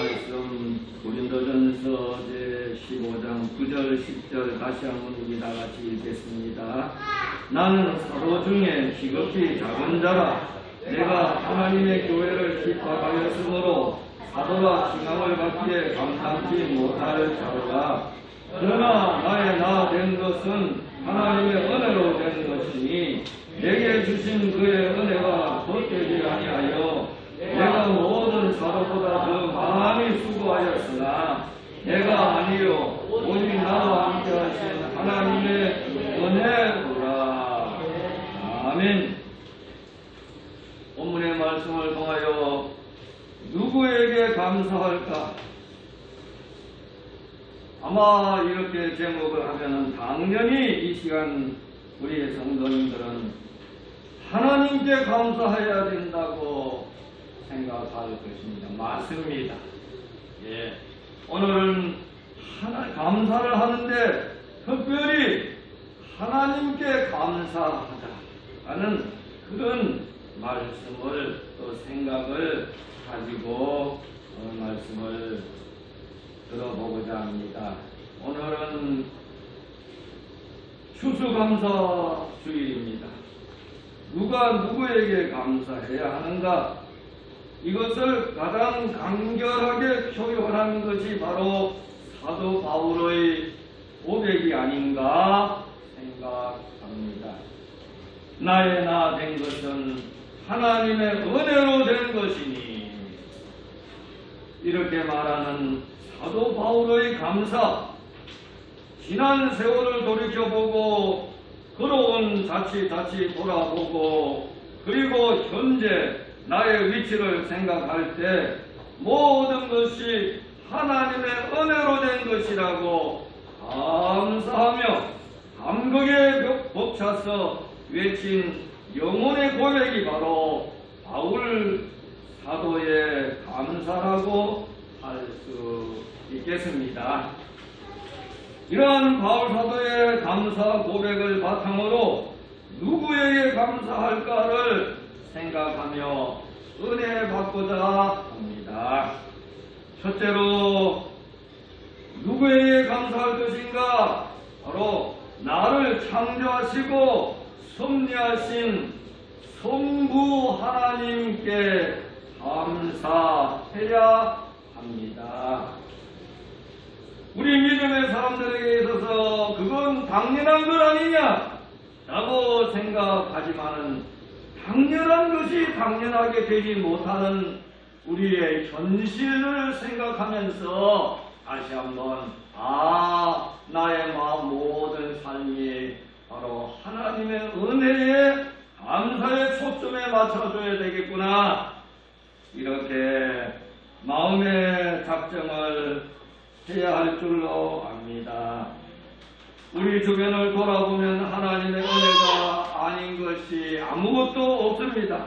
말씀 고린도전서 제15장 9절 10절 다시 한번 우리 다같이 읽겠습니다. 나는 사도 중에 지극히 작은 자라. 내가 하나님의 교회를 핍박하였으므로 사도라 칭함을 받기에 감당치 못할 자로라. 그러나 나의 나 된 것은 하나님의 은혜로 된 것이니 내게 주신 그의 은혜가 헛되지 아니하여 내가 모든 사도보다 더 많이 수고하였으나 내가 아니요 오직 나와 함께 하신 하나님의 은혜로라. 아멘. 본문의 말씀을 통하여 누구에게 감사할까? 아마 이렇게 제목을 하면은 당연히 이 시간 우리 성도님들은 하나님께 감사해야 된다고 생각할 것입니다. 맞습니다. 예. 오늘은 감사를 하는데 특별히 하나님께 감사하다라는 그런 말씀을 또 생각을 가지고 말씀을 들어보고자 합니다. 오늘은 추수감사 주일입니다. 누가 누구에게 감사해야 하는가? 이것을 가장 간결하게 표현한 것이 바로 사도 바울의 고백이 아닌가 생각합니다. 나의 나 된 것은 하나님의 은혜로 된 것이니, 이렇게 말하는 사도 바울의 감사, 지난 세월을 돌이켜보고 걸어온 자칫 돌아보고 그리고 현재 나의 위치를 생각할 때 모든 것이 하나님의 은혜로 된 것이라고 감사하며 감격에 벅차서 외친 영혼의 고백이 바로 바울 사도의 감사라고 할 수 있겠습니다. 이러한 바울 사도의 감사 고백을 바탕으로 누구에게 감사할까를 생각하며 은혜 받고자 합니다. 첫째로 누구에게 감사할 것인가? 바로 나를 창조하시고 섭리하신 성부 하나님께 감사해야 합니다. 우리 믿음의 사람들에게 있어서 그건 당연한 것 아니냐? 라고 생각하지만은 당연한 것이 당연하게 되지 못하는 우리의 현실을 생각하면서 다시 한번 나의 마음 모든 삶이 바로 하나님의 은혜에 감사의 초점에 맞춰줘야 되겠구나, 이렇게 마음의 작정을 해야 할 줄로 압니다. 우리 주변을 돌아보면 하나님의 은혜가 아닌 것이 아무것도 없습니다.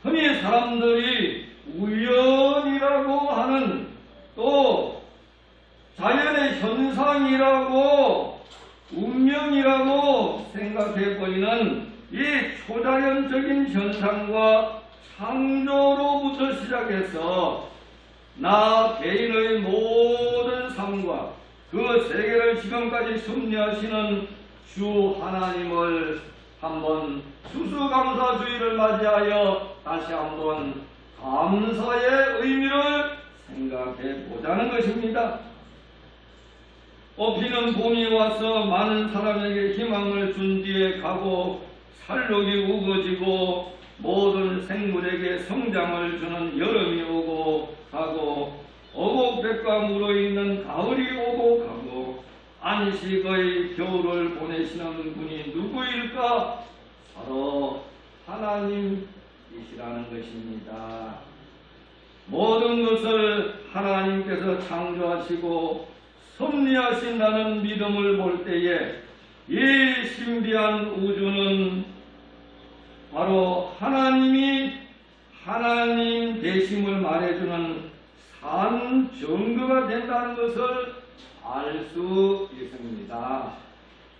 흔히 사람들이 우연이라고 하는, 또 자연의 현상이라고 운명이라고 생각해버리는 이 초자연적인 현상과 창조로부터 시작해서 나 개인의 모든 삶과 그 세계를 지금까지 섭리하시는 주 하나님을 한번 추수감사주의를 맞이하여 다시 한번 감사의 의미를 생각해 보자는 것입니다. 꽃피는 봄이 와서 많은 사람에게 희망을 준 뒤에 가고 살록이 우거지고 모든 생물에게 성장을 주는 여름이 오고 가고 어곡백과 물어있는 가을이 오고 가고 안식의 겨울을 보내시는 분이 누구일까? 바로 하나님이시라는 것입니다. 모든 것을 하나님께서 창조하시고 섭리하신다는 믿음을 볼 때에 이 신비한 우주는 바로 하나님이 하나님 되심을 말해주는 산 증거가 된다는 것을 알 수 있습니다.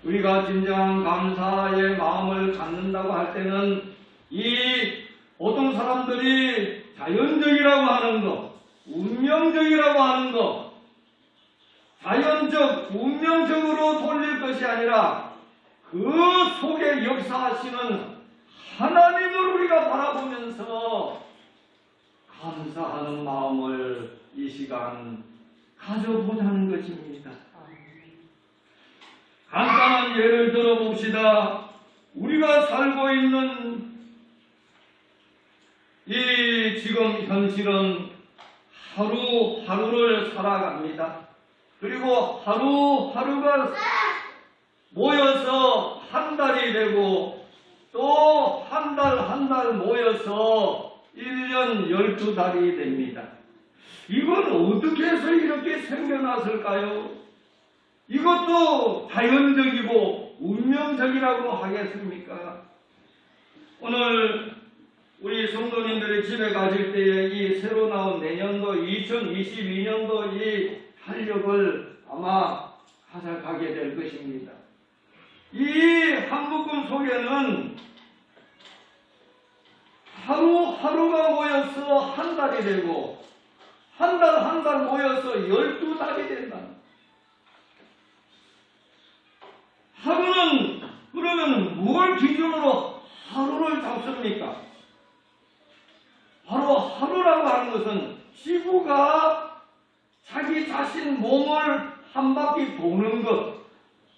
우리가 진정한 감사의 마음을 갖는다고 할 때는 이 보통 사람들이 자연적이라고 하는 것, 운명적이라고 하는 것, 자연적, 운명적으로 돌릴 것이 아니라 그 속에 역사하시는 하나님을 우리가 바라보면서 감사하는 마음을 이 시간 가져보자는 것입니다. 간단한 예를 들어봅시다. 우리가 살고 있는 이 지금 현실은 하루하루를 살아갑니다. 그리고 하루하루가 모여서 한 달이 되고 또 한 달 한 달 모여서 1년 12달이 됩니다. 이건 어떻게 해서 이렇게 생겨났을까요? 이것도 자연적이고 운명적이라고 하겠습니까? 오늘 우리 성도님들이 집에 가실 때에 이 새로 나온 내년도 2022년도 이 활력을 아마 가져가게 될 것입니다. 이 한 묶음 속에는 하루하루가 모여서 한 달이 되고 한 달 한 달 모여서 12달이 된다. 하루는 그러면 뭘 기준으로 하루를 잡습니까? 바로 하루라고 하는 것은 지구가 자기 자신 몸을 한 바퀴 도는 것,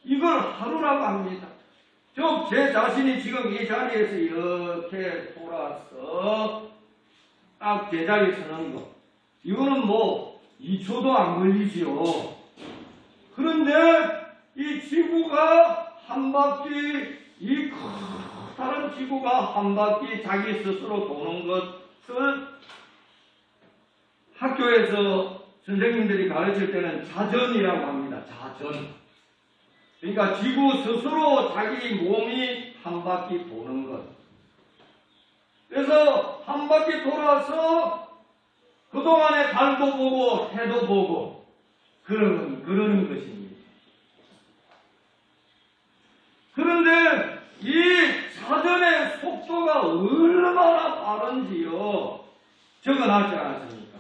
이걸 하루라고 합니다. 즉 제 자신이 지금 이 자리에서 이렇게 돌아서 딱 제자리에 서는 것, 이거는 뭐 2초도 안 걸리지요. 그런데 이 지구가 한 바퀴, 이 커다란 지구가 한 바퀴 자기 스스로 도는 것을 학교에서 선생님들이 가르칠 때는 자전이라고 합니다. 자전. 그러니까 지구 스스로 자기 몸이 한 바퀴 도는 것. 그래서 한 바퀴 돌아서 그동안의 달도 보고 해도 보고 그러는 것입니다. 그런데 이 자전의 속도가 얼마나 빠른지요. 적어놨지 않았습니까?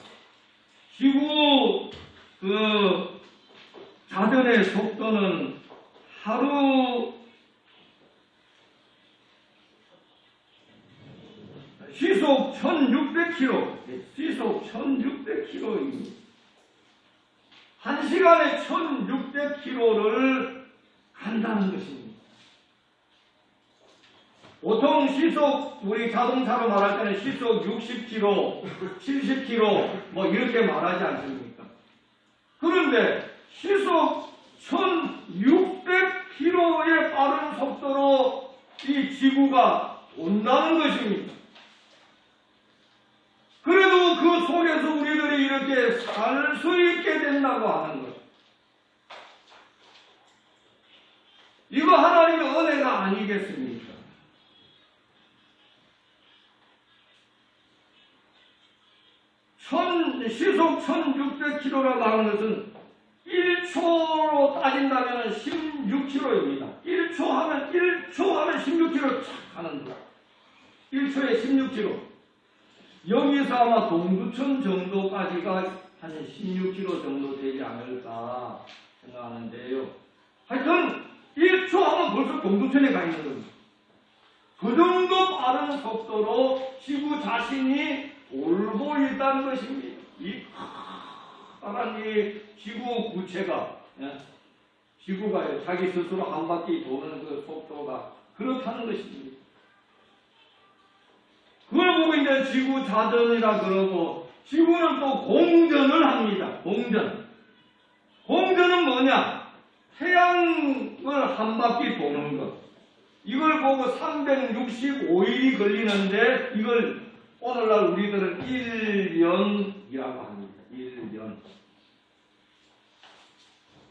지구 자전의 속도는 하루 시속 1600km, 시속 1600km입니다. 1시간에 1600km를 간다는 것입니다. 보통 시속, 우리 자동차로 말할 때는 시속 60km, 70km 뭐 이렇게 말하지 않습니까? 그런데 시속 1600km의 빠른 속도로 이 지구가 온다는 것입니다. 그래도 그 속에서 우리들이 이렇게 살 수 있게 된다고 하는 것. 이거 하나님의 은혜가 아니겠습니까? 시속 1600km라고 하는 것은 1초로 따진다면 16km입니다. 1초 하면 16km 착 하는 거. 1초에 16km. 여기서 아마 동두천 정도까지가 한 16km 정도 되지 않을까 생각하는데요. 하여튼 1초 하면 벌써 동두천에 가 있는 겁니다. 그 정도 빠른 속도로 지구 자신이 돌고 있다는 것입니다. 이 커다란 이 지구 구체가, 지구가 자기 스스로 한 바퀴 도는 그 속도가 그렇다는 것입니다. 그걸 보고 이제 지구 자전이라 그러고, 지구는 또 공전을 합니다. 공전. 공전은 뭐냐? 태양을 한 바퀴 도는 것. 이걸 보고 365일이 걸리는데, 이걸 오늘날 우리들은 1년이라고 합니다. 1년.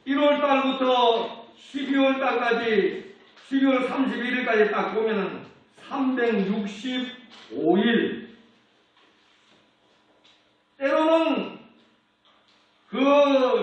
1월달부터 12월달까지, 12월 31일까지 딱 보면은 365일. 때로는 그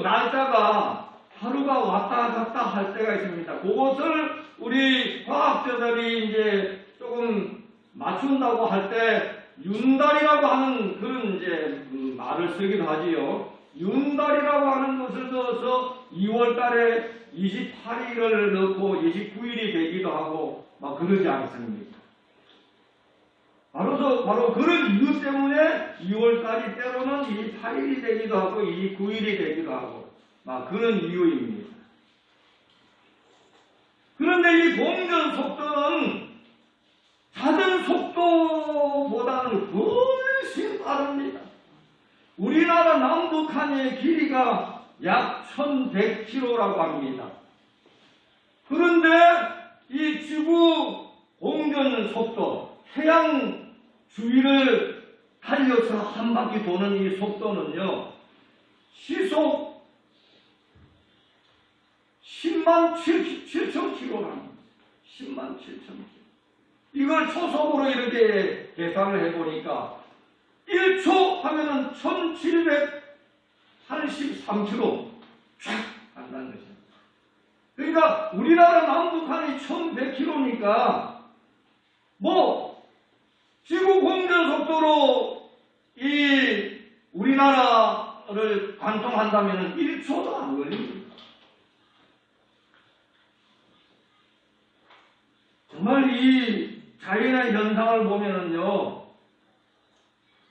날짜가 하루가 왔다 갔다 할 때가 있습니다. 그것을 우리 과학자들이 이제 조금 맞춘다고 할 때 윤달이라고 하는 그런 이제 말을 쓰기도 하지요. 윤달이라고 하는 것을 넣어서 2월 달에 28일을 넣고 29일이 되기도 하고 막 그러지 않습니까? 바로 그런 이유 때문에 2월 달이 때로는 28일이 되기도 하고 29일이 되기도 하고 막 그런 이유입니다. 그런데 이 공전 속도는 자전 속도보다는 훨씬 빠릅니다. 우리나라 남북한의 길이가 약 1100km라고 합니다. 그런데 이 지구 공전 속도, 태양 주위를 달려서 한 바퀴 도는 이 속도는요, 시속 10만 7천 km랍니다. 10만 7천 km. 이걸 초속으로 이렇게 계산을 해보니까 1초 하면은 1783km 쫙 간다는 것입니다. 그러니까 우리나라 남북한이 1100km니까 뭐 지구 공전 속도로 이 우리나라를 관통한다면 1초도 안 걸립니다. 정말 이 자연의 현상을 보면은요,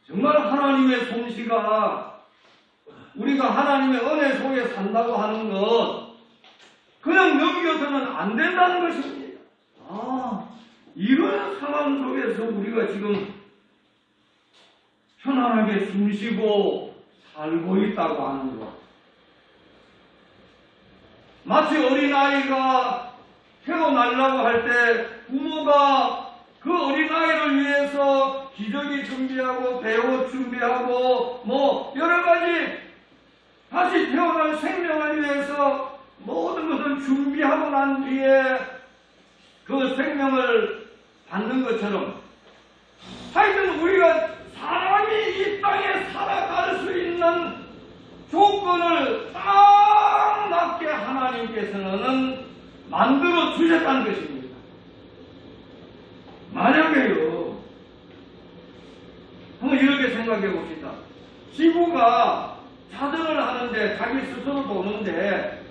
정말 하나님의 솜씨가 우리가 하나님의 은혜 속에 산다고 하는 것 그냥 넘겨서는 안 된다는 것입니다. 이런 상황 속에서 우리가 지금 편안하게 숨쉬고 살고 있다고 하는 것. 마치 어린아이가 태어나려고 할 때 부모가 그 어린아이를 위해서 기저귀 준비하고 배옷 준비하고 뭐 여러가지 다시 태어날 생명을 위해서 모든 것을 준비하고 난 뒤에 그 생명을 받는 것처럼 하여튼 우리가 사람이 이 땅에 살아갈 수 있는 조건을 딱 맞게 하나님께서는 만들어 주셨다는 것입니다. 만약에요, 한번 이렇게 생각해 봅시다. 지구가 자전을 하는데 자기 스스로 도는데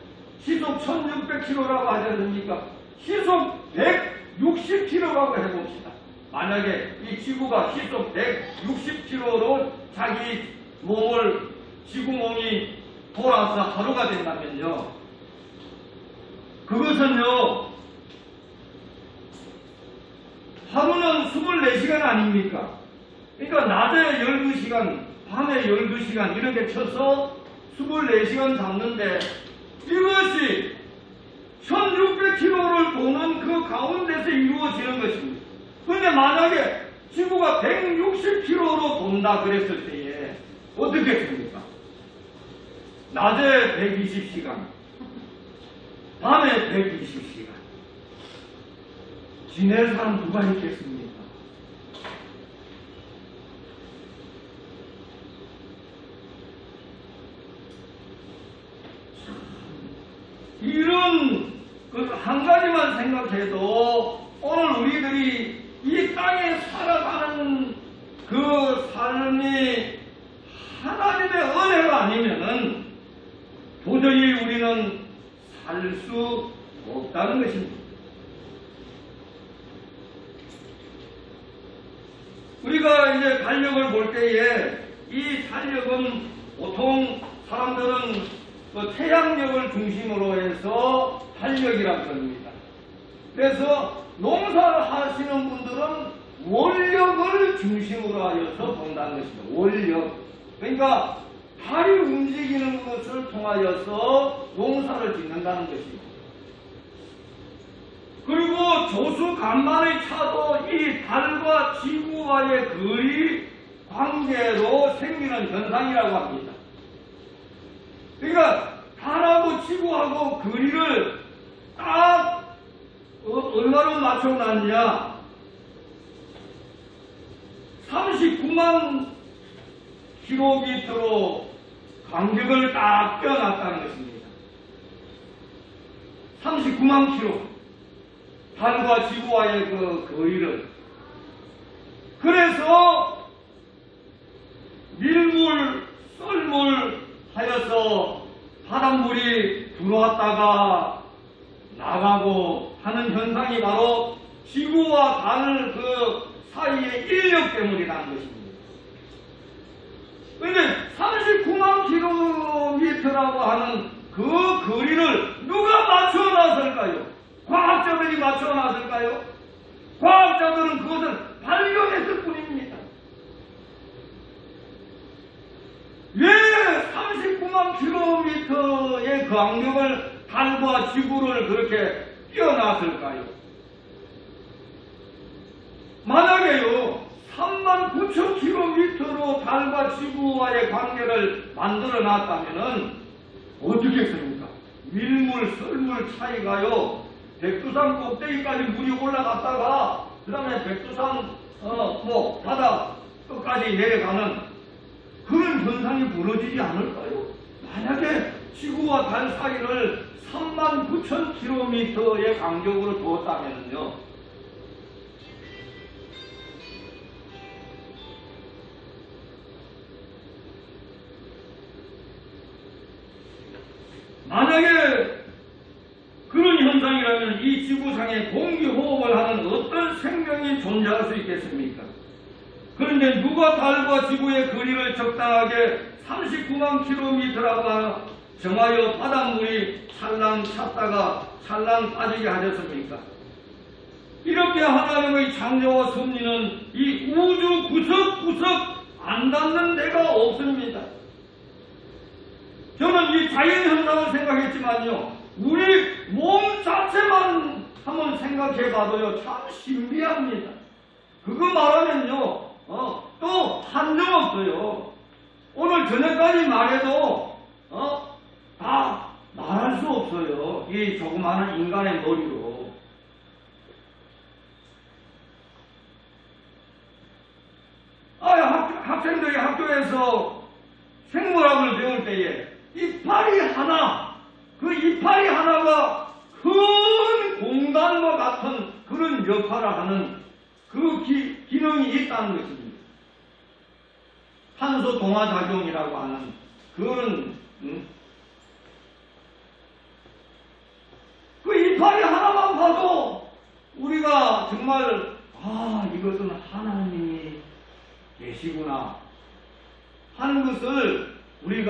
시속 1600km라고 하지 않습니까? 시속 160km라고 해봅시다. 만약에 이 지구가 시속 160km로 자기 몸을, 지구 몸이 돌아서 하루가 된다면요, 그것은요, 하루는 24시간 아닙니까? 그러니까 낮에 12시간, 밤에 12시간 이렇게 쳐서 24시간 잡는데 이것이 1600km를 도는 그 가운데서 이루어지는 것입니다. 그런데 만약에 지구가 160km로 돈다 그랬을 때에 어떻게 됩니까? 낮에 120시간, 밤에 120시간. 지낼 사람 누가 있겠습니까? 이런 한 가지만 생각해도 오늘 우리들이 이 땅에 살아가는 그 삶이 하나님의 은혜가 아니면은 도저히 우리는 살 수 없다는 것입니다. 우리가 이제 달력을 볼 때에 이 달력은 보통 사람들은 그 태양력을 중심으로 해서 달력이라고 합니다. 그래서 농사를 하시는 분들은 원력을 중심으로 하여서 본다는 것입니다. 원력. 그러니까 달이 움직이는 것을 통하여서 농사를 짓는다는 것입니다. 그리고 조수 간만의 차도 이 달과 지구와의 거리 관계로 생기는 현상이라고 합니다. 그러니까 달하고 지구하고 거리를 딱 얼마로 맞춰놨냐? 39만 킬로미터로 간격을 딱 떼어놨다는 것입니다. 39만 킬로. 달과 지구와의 그 거리를. 그래서 밀물, 썰물 하여서 바닷물이 들어왔다가 나가고 하는 현상이 바로 지구와 달 그 사이의 인력 때문이라는 것입니다. 그런데 39만 킬로미터라고 하는 그 거리를 누가 맞춰놨을까요? 과학자들이 맞춰놨을까요? 과학자들은 그것을 발견했을 뿐입니다. 왜 39만 킬로미터의 광력을 달과 지구를 그렇게 띄어놨을까요? 만약에요 3만 9천 킬로미터로 달과 지구와의 관계를 만들어 놨다면은 어떻겠습니까? 밀물, 썰물 차이가요 백두산 꼭대기까지 물이 올라갔다가 그 다음에 백두산 바다 끝까지 내려가는 그런 현상이 벌어지지 않을까요? 만약에 지구와 달 사이를 3만 9천 킬로미터의 간격으로 두었다면요 만약에 그런 현상이라면 이 지구상에 공기 호흡을 하는 어떤 생명이 존재할 수 있겠습니까? 그런데 누가 달과 지구의 거리를 적당하게 39만 킬로미터라고 정하여 바닷물이 찰랑 찼다가 찰랑 빠지게 하셨습니까? 이렇게 하나님의 창조와 섭리는 이 우주 구석구석 안 닿는 데가 없습니다. 저는 이 자연현상을 생각했지만요, 우리 몸 자체만 한번 생각해 봐도요, 참 신비합니다. 그거 말하면요, 또 한정 없어요. 오늘 저녁까지 말해도, 다 말할 수 없어요. 이 조그마한 인간의 머리로. 학생들이 학교에서 생물학을 배울 때에 이파리 하나, 그 이파리 하나가 큰 공간과 같은 그런 역할을 하는 그 기능이 있다는 것입니다. 탄소 동화작용이라고 하는 그런 그 이파리 하나만 봐도 우리가 정말 이것은 하나님이 계시구나 하는 것을 우리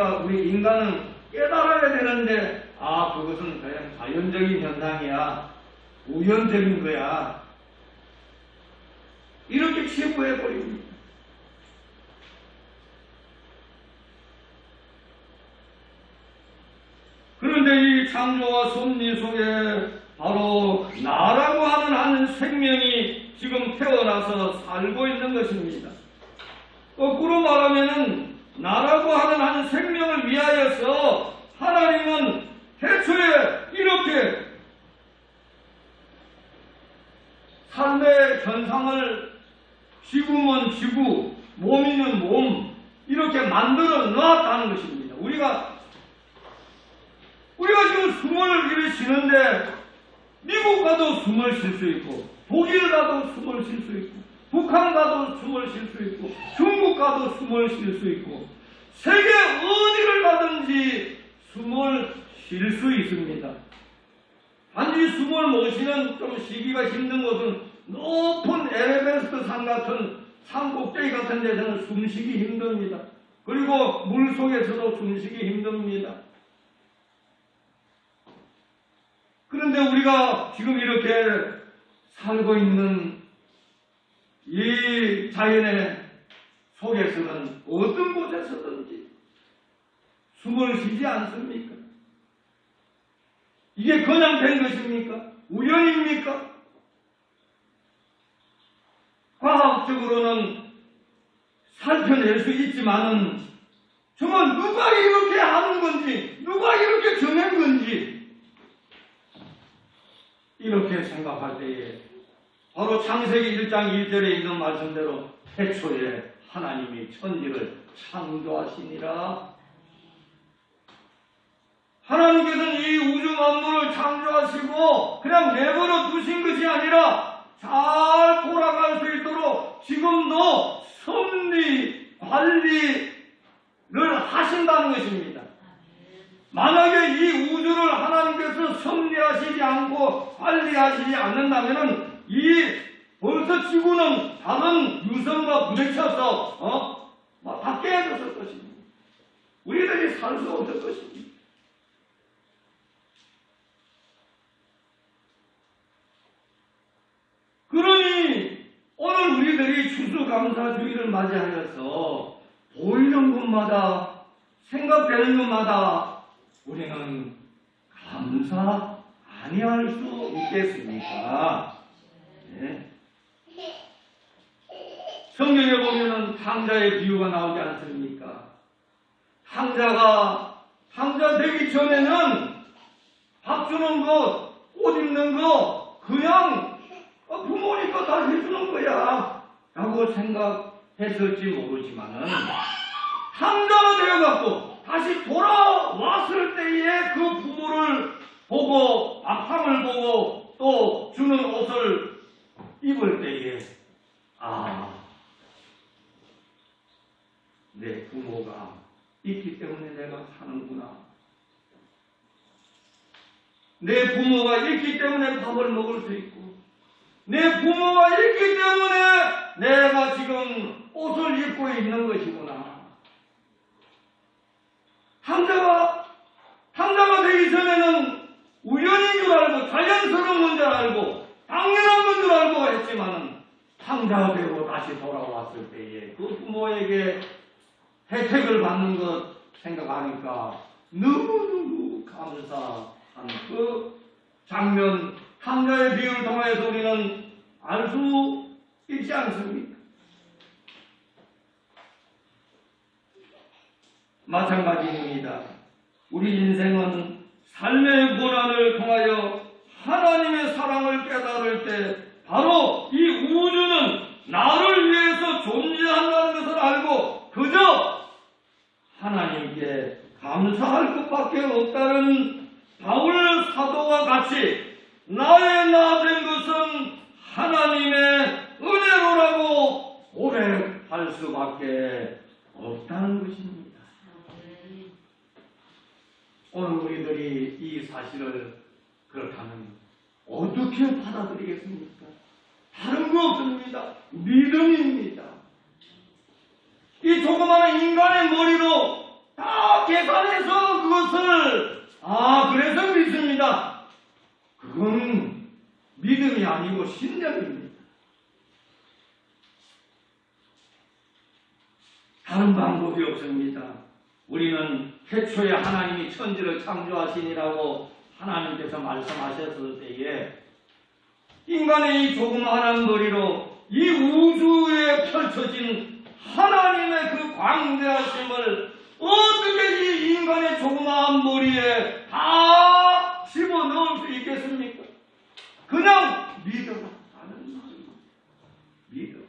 인간은 깨달아야 되는데 그것은 그냥 자연적인 현상이야, 우연적인 거야, 이렇게 치부해버립니다. 그런데 이 창조와 섭리 속에 바로 나라고 하는 한 생명이 지금 태어나서 살고 있는 것입니다. 거꾸로 말하면은 나라고 하는 한 생명을 위하여서 하나님은 태초에 이렇게 삶의 현상을 지구면 지구, 몸이면 몸 이렇게 만들어 놨다는 것입니다. 우리가 지금 숨을 이렇게 쉬는데 미국 가도 숨을 쉴 수 있고 독일 가도 숨을 쉴 수 있고 북한 가도 숨을 쉴 수 있고 중국 가도 숨을 쉴 수 있고 세계 어디를 가든지 숨을 쉴 수 있습니다. 단지 숨을 못 쉬는 좀 쉬기가 힘든 곳은 높은 에베레스트 산 같은 산 꼭대기 같은 데서는 숨쉬기 힘듭니다. 그리고 물 속에서도 숨쉬기 힘듭니다. 그런데 우리가 지금 이렇게 살고 있는 이 자연의 속에서는 어떤 곳에서든지 숨을 쉬지 않습니까? 이게 그냥 된 것입니까? 우연입니까? 과학적으로는 살펴낼 수 있지만은 정말 누가 이렇게 하는 건지, 누가 이렇게 정한 건지 이렇게 생각할 때에 바로 창세기 1장 1절에 있는 말씀대로 태초에 하나님이 천지를 창조하시니라. 하나님께서는 이 우주 만물을 창조하시고 그냥 내버려 두신 것이 아니라 잘 돌아갈 수 있도록 지금도 섭리, 관리, 하신다는 것입니다. 만약에 이 우주를 하나님께서 섭리하시지 않고 관리하시지 않는다면 벌써 지구는 다른 유성과 부딪혀서 다 깨졌을 것입니다. 우리들이 살 수 없을 것입니다. 그러니 오늘 우리들이 추수감사주의를 맞이하여서 보이는 것마다 생각되는 것마다 우리는 감사 아니할 수 있겠습니까? 네. 성경에 보면은 탕자의 비유가 나오지 않습니까? 탕자 되기 전에는 밥 주는 거, 옷 입는 거 그냥 부모니까 다 해주는 거야 라고 생각했을지 모르지만은 탕자가 되어갖고 다시 돌아왔을 때에 그 부모를 보고 밥상을 보고 또 주는 옷을 입을 때에 내 부모가 있기 때문에 내가 사는구나. 내 부모가 있기 때문에 밥을 먹을 수 있고 내 부모가 있기 때문에 내가 지금 옷을 입고 있는 것이구나. 탕자가 되기 전에는 우연인 줄 알고 자연스러운 건 줄 알고 당연한 건 줄 알고 했지만은 탕자가 되고 다시 돌아왔을 때에 그 부모에게 혜택을 받는 것 생각하니까 너무너무 감사한 그 장면, 탕자의 비유를 통해서 우리는 알 수 있지 않습니까? 마찬가지입니다. 우리 인생은 삶의 고난을 통하여 하나님의 사랑을 깨달을 때 바로 이 우주는 나를 위해서 존재한다는 것을 알고 그저 하나님께 감사할 것밖에 없다는 바울 사도와 같이 나의 나 된 것은 하나님의 은혜로라고 고백할 수밖에 없다는 것입니다. 오늘 우리들이 이 사실을 그렇다면 어떻게 받아들이겠습니까? 다른 거 없습니다. 믿음입니다. 이 조그마한 인간의 머리로 다 계산해서 그것을 그래서 믿습니다. 그건 믿음이 아니고 신념입니다. 다른 방법이 없습니다. 우리는 태초에 하나님이 천지를 창조하시니라고 하나님께서 말씀하셨을 때에 인간의 이 조그마한 머리로 이 우주에 펼쳐진 하나님의 그 광대하심을 어떻게 이 인간의 조그마한 머리에 다 집어넣을 수 있겠습니까? 그냥 믿어라 하는 말입니다. 믿어.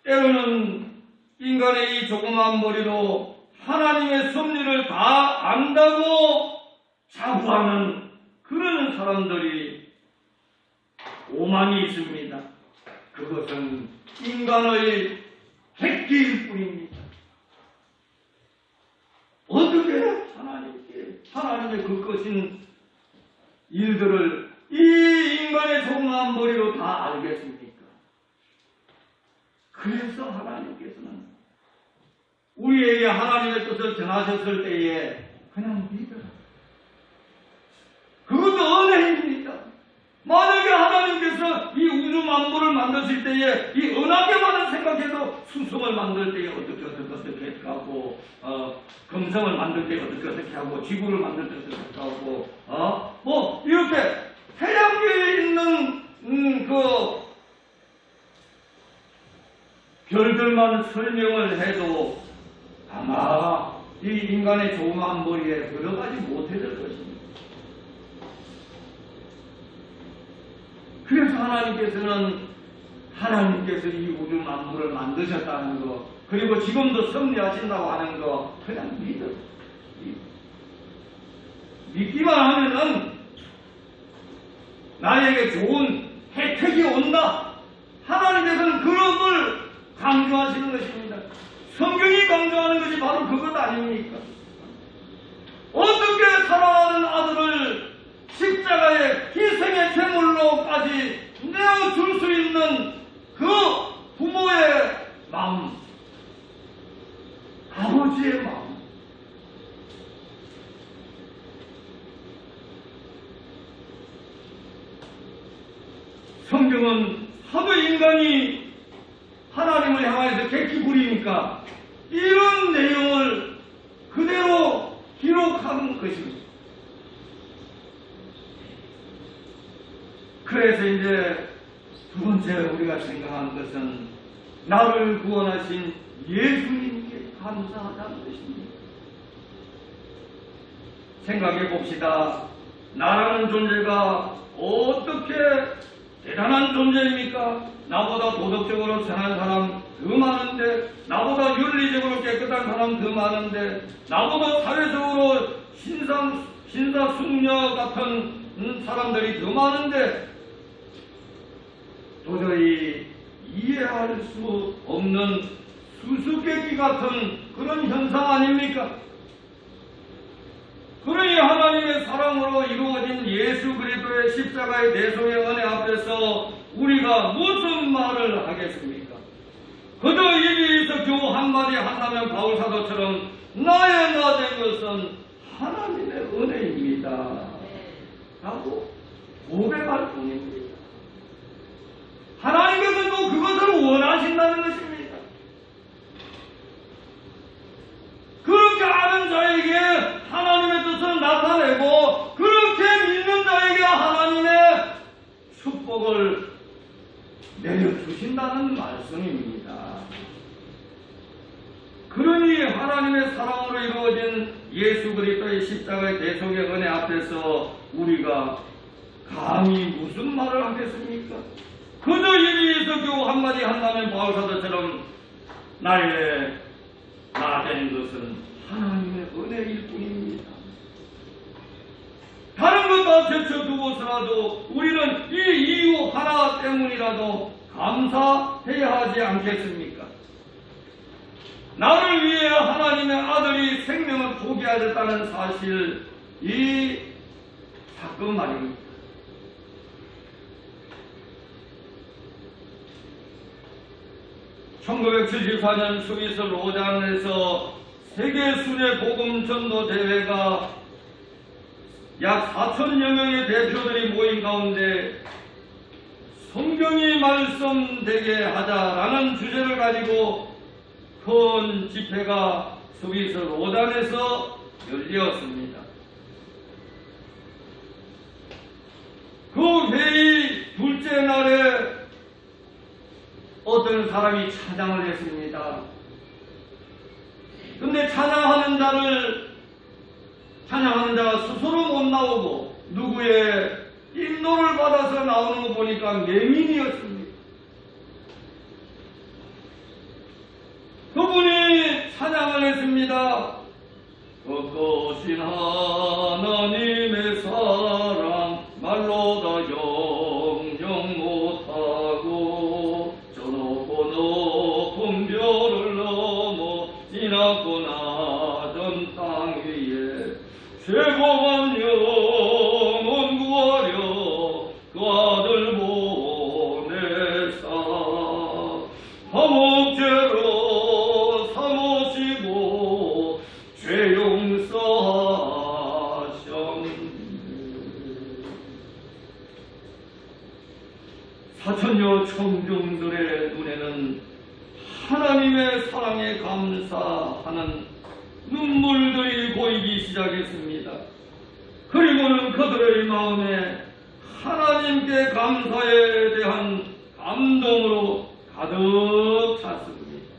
때로는 인간의 이 조그마한 머리로 하나님의 섭리를 다 안다고 자부하는 그런 사람들이 오만이 있습니다. 그것은 인간의 객기일 뿐입니다. 어떻게 하나님의 그 것인 일들을 이 인간의 조그마한 머리로 다 알겠습니까? 그래서 하나님께서는 우리에게 하나님의 뜻을 전하셨을 때에 그냥 믿어라. 그것도 은혜입니다. 만약에 하나님께서 이 우주 만물을 만드실 때에 이 은하계만을 생각해도 수성을 만들 때에 어떻게 하고 금성을 만들 때 어떻게 하고 지구를 만들 때 어떻게 하고 이렇게 태양계에 있는 그 별들만 설명을 해도 아마 이 인간의 조그마한 머리에 들어가지 못해질 것입니다. 그래서 하나님께서 이 우주 만물을 만드셨다는 거, 그리고 지금도 섭리하신다고 하는 거 그냥 믿어. 믿기만 하면은 나에게 좋은 혜택이 온다. 하나님께서는 그런 걸 강조하시는 것입니다. 성경이 강조하는 것이 바로 그것 아닙니까? 어떻게 사랑하는 아들을 십자가의 희생의 제물로까지 내어줄 수 있는 그 부모의 마음, 아버지의 마음, 성경은 하도 인간이 하나님을 향하여서 객기 부리니까 이런 내용을 그대로 기록한 것입니다. 그래서 이제 두 번째 우리가 생각한 것은 나를 구원하신 예수님께 감사하다는 것입니다. 생각해 봅시다. 나라는 존재가 어떻게 대단한 존재입니까? 나보다 도덕적으로 선한 사람 더 많은데, 나보다 윤리적으로 깨끗한 사람 더 많은데, 나보다 사회적으로 신사숙녀 같은 사람들이 더 많은데, 도저히 이해할 수 없는 수수께끼 같은 그런 현상 아닙니까? 그러니 하나님의 사랑으로 이루어진 예수 그리스도의 십자가의 대속의 은혜 앞에서 우리가 무슨 말을 하겠습니까? 그저 입에서 겨우 한마디 한다면 바울 사도처럼 나의 나 된 것은 하나님의 은혜입니다 라고 고백할 뿐입니다. 하나님께서 또 그것을 원하신다는 것입니다. 그렇게 아는 자에게 하나님의 뜻을 나타내고 그렇게 믿는 자에게 하나님의 축복을 내려주신다는 말씀입니다. 그러니 하나님의 사랑으로 이루어진 예수 그리스도의 십자가의 대속의 은혜 앞에서 우리가 감히 무슨 말을 하겠습니까? 그저 입에서 겨우 한마디 한다면 바울사도처럼 나의 나 된 것은 하나님의 은혜일 뿐입니다. 다른 것 다 제쳐두고서라도 우리는 이 이유 하나 때문이라도 감사해야 하지 않겠습니까? 나를 위해 하나님의 아들이 생명을 포기하였다는 사실, 이 사건 말입니다. (1974년) 스위스 로잔에서 세계 순회 복음 전도 대회가 약 4,000여 명의 대표들이 모인 가운데 성경이 말씀되게 하자라는 주제를 가지고 큰 집회가 스위스 로잔에서 열렸습니다. 그 회의 둘째 날에 어떤 사람이 찬양을 했습니다. 근데 찬양하는 자가 스스로 못 나오고 누구의 인도를 받아서 나오는 거 보니까 맹인이었습니다. 그분이 찬양을 했습니다. 거거신 하나님의 사랑 말로 다 영영 못하고 저 높은 별을 넘어 지나고 나전 땅 위에 죄고만 영혼 구하려 그 아들 보내사 화목제로 삼으시고 죄 용서하셨네. 4천여 청중들의 눈에는 하나님의 사랑에 감사하는 눈물들이 고이기 시작했습니다. 그리고는 그들의 마음에 하나님께 감사에 대한 감동으로 가득 찼습니다.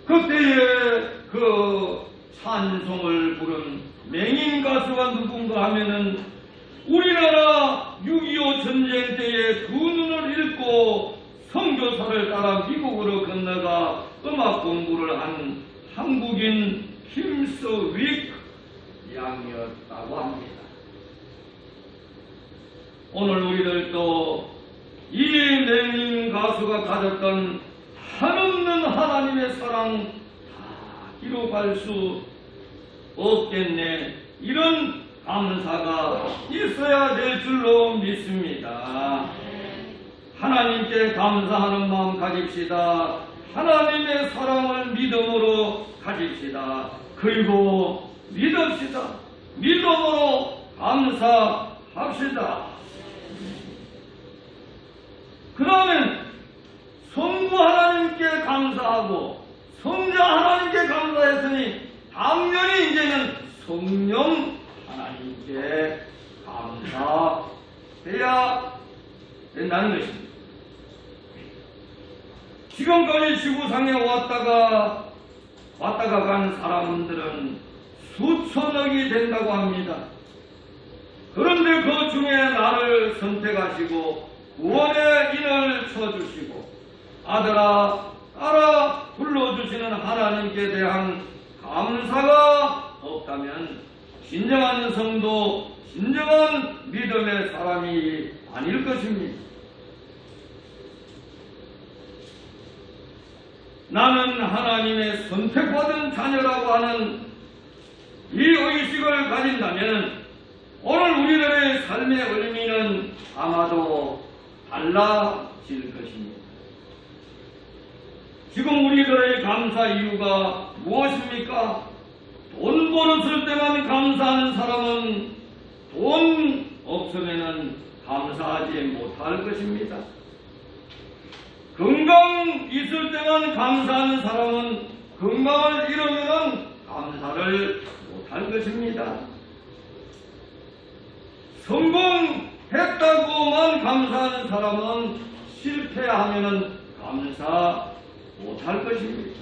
그때에 그 찬송을 부른 맹인 가수가 누군가 하면은 우리나라 6.25 전쟁 때에 두 눈을 잃고 선교사를 따라 미국으로 건너가 음악 공부를 한 한국인 김스윅 양이었다고 합니다. 오늘 우리들도 이 맹인 가수가 가졌던 한없는 하나님의 사랑 다 기록할 수 없겠네. 이런 감사가 있어야 될 줄로 믿습니다. 하나님께 감사하는 마음 가집시다. 하나님의 사랑을 믿음으로 가집시다. 그리고 믿읍시다. 믿음으로 감사합시다. 그러면 성부 하나님께 감사하고 성자 하나님께 감사했으니 당연히 이제는 성령 하나님께 감사해야 된다는 것입니다. 지금까지 지구상에 왔다가 간 사람들은 수천억이 된다고 합니다. 그런데 그 중에 나를 선택하시고 구원의 인을 쳐주시고 아들아 딸아 불러주시는 하나님께 대한 감사가 없다면 진정한 성도, 진정한 믿음의 사람이 아닐 것입니다. 나는 하나님의 선택받은 자녀라고 하는 이 의식을 가진다면 오늘 우리들의 삶의 의미는 아마도 달라질 것입니다. 지금 우리들의 감사 이유가 무엇입니까? 돈 벌었을 때만 감사하는 사람은 돈 없으면 감사하지 못할 것입니다. 건강 있을 때만 감사하는 사람은 건강을 잃으면 감사를 못할 것입니다. 성공했다고만 감사하는 사람은 실패하면 감사 못할 것입니다.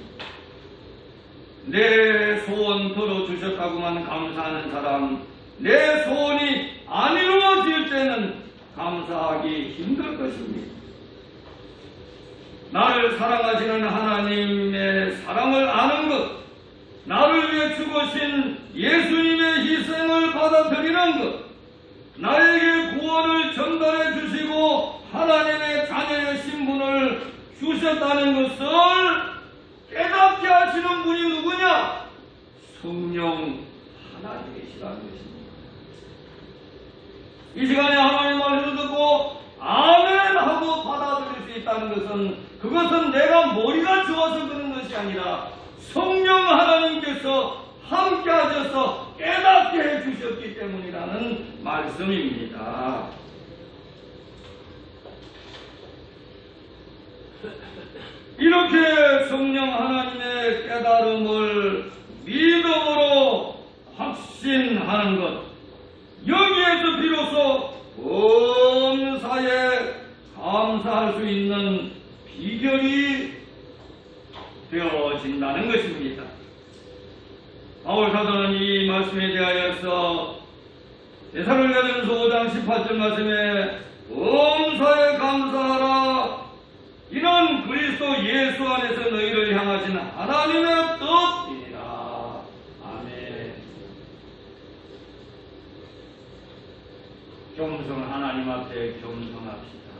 내 소원 들어주셨다고만 감사하는 사람, 내 소원이 안 이루어질 때는 감사하기 힘들 것입니다. 나를 사랑하시는 하나님의 사랑을 아는 것, 나를 위해 죽으신 예수님의 희생을 받아들이는 것, 나에게 구원을 전달해 주시고 하나님의 자녀의 신분을 주셨다는 것을 깨닫게 하시는 분이 누구냐? 성령 하나님이시라는 것입니다. 이 시간에 하나님 말씀을 듣고 아멘 하고 받아들일 수 있다는 것은 그것은 내가 머리가 좋아서 그런 것이 아니라 성령 하나님께서 함께 하셔서 깨닫게 해주셨기 때문이라는 말씀입니다. 이렇게 성령 하나님의 깨달음을 믿음으로 확신하는 것, 여기에서 비로소 범사에 감사할 수 있는 비결이 되어진다는 것입니다. 바울 사도는 이 말씀에 대하여서 데살로니가전서 5장 18절 말씀에 범사에 감사하라. 이는 그리스도 예수 안에서 너희를 향하신 하나님의 뜻이니라. 아멘. 겸손 하나님 앞에 겸손합시다.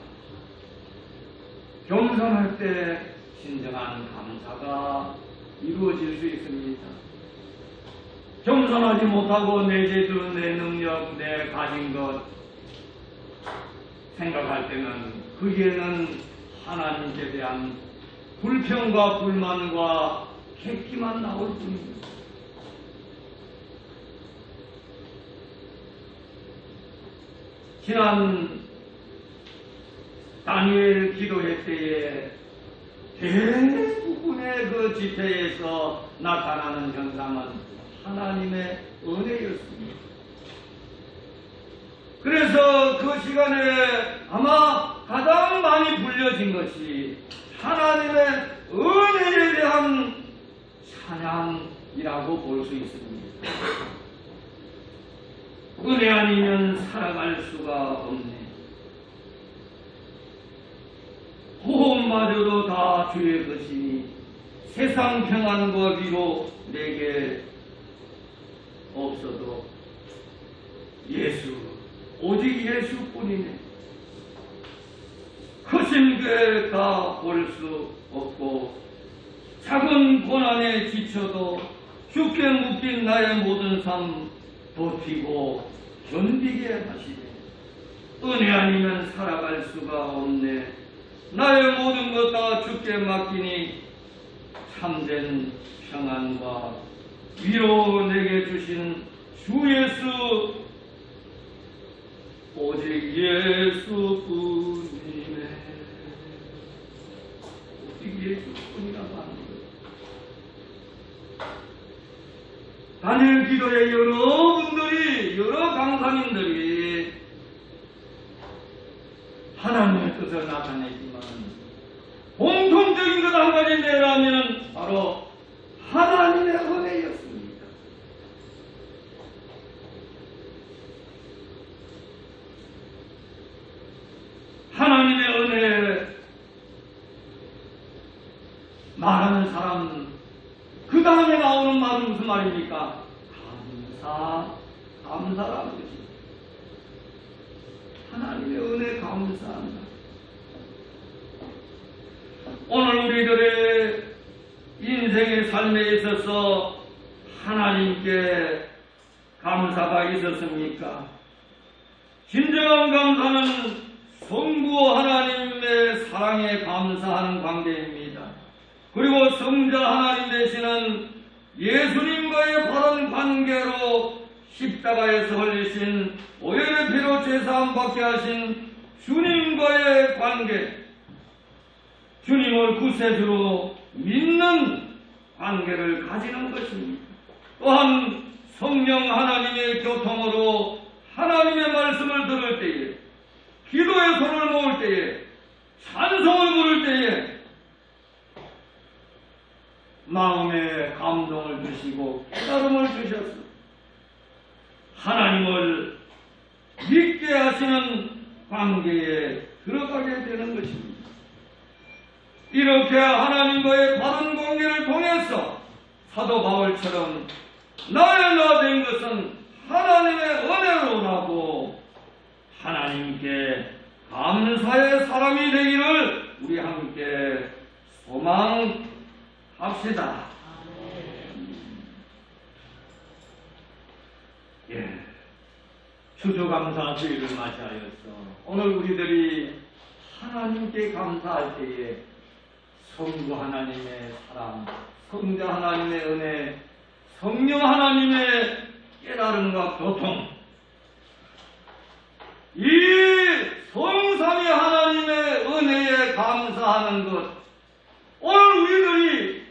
겸손할 때 진정한 감사가 이루어질 수 있습니다. 겸손하지 못하고 내 재주, 내 능력, 내 가진 것 생각할 때는 거기에는 하나님께 대한 불평과 불만과 객기만 나올 뿐입니다. 지난 다니엘 기도회 때에 대부분의 그 집회에서 나타나는 현상은 하나님의 은혜였습니다. 그래서 그 시간에 아마 가장 많이 불려진 것이 하나님의 은혜에 대한 찬양이라고 볼 수 있습니다. 은혜 아니면 살아갈 수가 없네. 호흡마저도 다 주의 것이니 세상 평안과 위로 내게 없어도 예수, 오직 예수뿐이네. 크신 교회 다 볼 수 없고 작은 고난에 지쳐도 죽게 묶인 나의 모든 삶 버티고 견디게 하시네. 은혜 아니면 살아갈 수가 없네. 나의 모든 것 다 주께 맡기니 참된 평안과 위로 내게 주신 주 예수 오직 예수뿐이네. 오직 예수뿐이라고 하는 거예요. 단일 기도에 여러분들이 여러 강사님들이 하나님의 뜻을 나타내지만 공통적인 것 한 가지 내라면 바로 하나님의 은혜였습니다. 하나님의 은혜 말하는 사람 그 다음에 나오는 말은 무슨 말입니까? 감사라는 것입니다. 하나님의 은혜 감사합니다. 오늘 우리들의 인생의 삶에 있어서 하나님께 감사가 있었습니까? 진정한 감사는 성부 하나님의 사랑에 감사하는 관계입니다. 그리고 성자 하나님 되시는 예수님과의 바른 관계로 십자가에서 흘리신 오열의 피로 죄사함 받게 하신 주님과의 관계, 주님을 구세주로 믿는 관계를 가지는 것입니다. 또한 성령 하나님의 교통으로 하나님의 말씀을 들을 때에, 기도의 손을 모을 때에, 찬송을 부를 때에 마음에 감동을 주시고 깨달음을 주셨습니다. 하나님을 믿게 하시는 관계에 들어가게 되는 것입니다. 이렇게 하나님과의 바른 관계를 통해서 사도 바울처럼 나의 나 된 것은 하나님의 은혜로라고 하나님께 감사의 사람이 되기를 우리 함께 소망합시다. 추수감사 주일을 맞이하여서 오늘 우리들이 하나님께 감사할 때에 성부 하나님의 사랑, 성자 하나님의 은혜, 성령 하나님의 깨달음과 교통, 이 성삼위 하나님의 은혜에 감사하는 것, 오늘 우리들이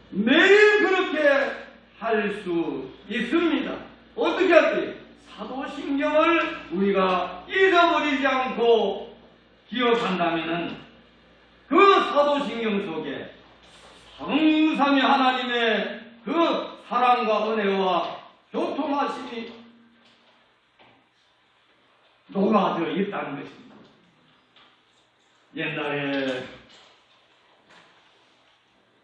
매일 그렇게 할 수 있습니다. 어떻게 할까요? 사도신경을 우리가 잊어버리지 않고 기억한다면 그 사도신경 속에 성삼위 하나님의 그 사랑과 은혜와 교통하심이 녹아들어 있다는 것입니다. 옛날에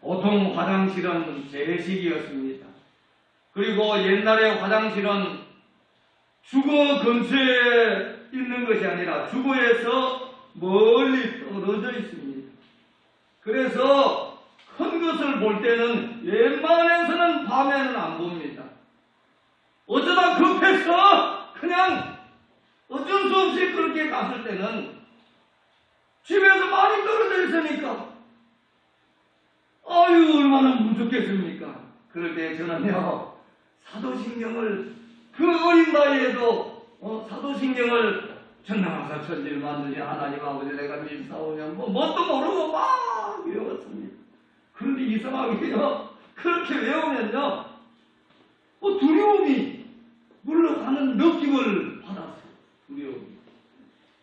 보통 화장실은 재래식이었습니다. 그리고 옛날에 화장실은 주거 근처에 있는 것이 아니라 주거에서 멀리 떨어져 있습니다. 그래서 큰 것을 볼 때는 웬만해서는 밤에는 안 봅니다. 어쩌다 급해서 그냥 어쩔 수 없이 그렇게 갔을 때는 집에서 많이 떨어져 있으니까 아유 얼마나 무섭겠습니까? 그럴 때 저는요 사도신경을 그 어린 나이에도 사도신경을 전능하사 천지를 만드신 하나님 아버지 내가 믿사오면 뭣도 모르고 막 외웠습니다. 그런데 이상하게요 그렇게 외우면요 두려움이 물러가는 느낌을 받았어요. 두려움이.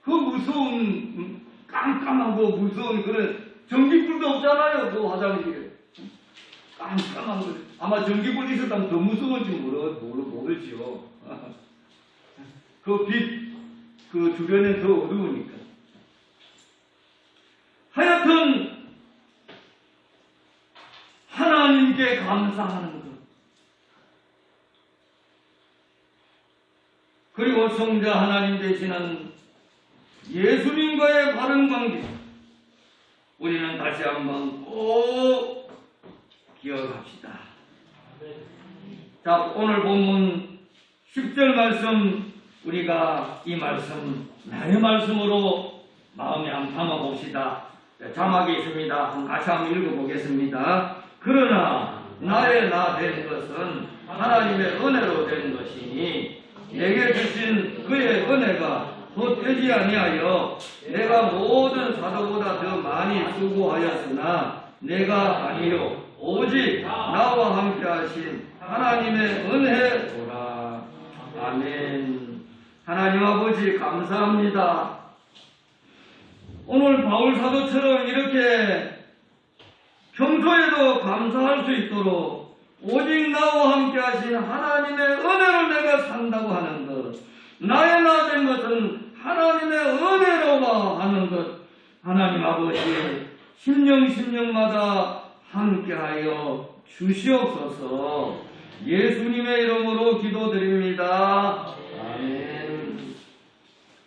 그 무서운 깜깜하고 무서운 그런 전기불도 없잖아요. 그 화장실에 깜깜한 거. 아마 전기불이 있었다면 더 무서운지 모르지요. 그 빛, 그 주변에 더 어두우니까. 하여튼 하나님께 감사하는 것. 그리고 성자 하나님 되시는 예수님과의 바른 관계, 우리는 다시 한번 꼭 기억합시다. 자, 오늘 본문 10절 말씀, 우리가 이 말씀 나의 말씀으로 마음에 한번 담아봅시다. 자막이 있습니다. 같이 한번 읽어보겠습니다. 그러나 나의 나 된 것은 하나님의 은혜로 된 것이니 내게 주신 그의 은혜가 헛되지 아니하여 내가 모든 사도보다 더 많이 수고하였으나 내가 아니요 오직 나와 함께 하신 하나님의 은혜로라. 아멘. 하나님 아버지 감사합니다. 오늘 바울 사도처럼 이렇게 평소에도 감사할 수 있도록 오직 나와 함께 하신 하나님의 은혜로 내가 산다고 하는 것, 나의 나 된 것은 하나님의 은혜로만 하는 것, 하나님 아버지 심령마다 함께하여 주시옵소서. 예수님의 이름으로 기도드립니다.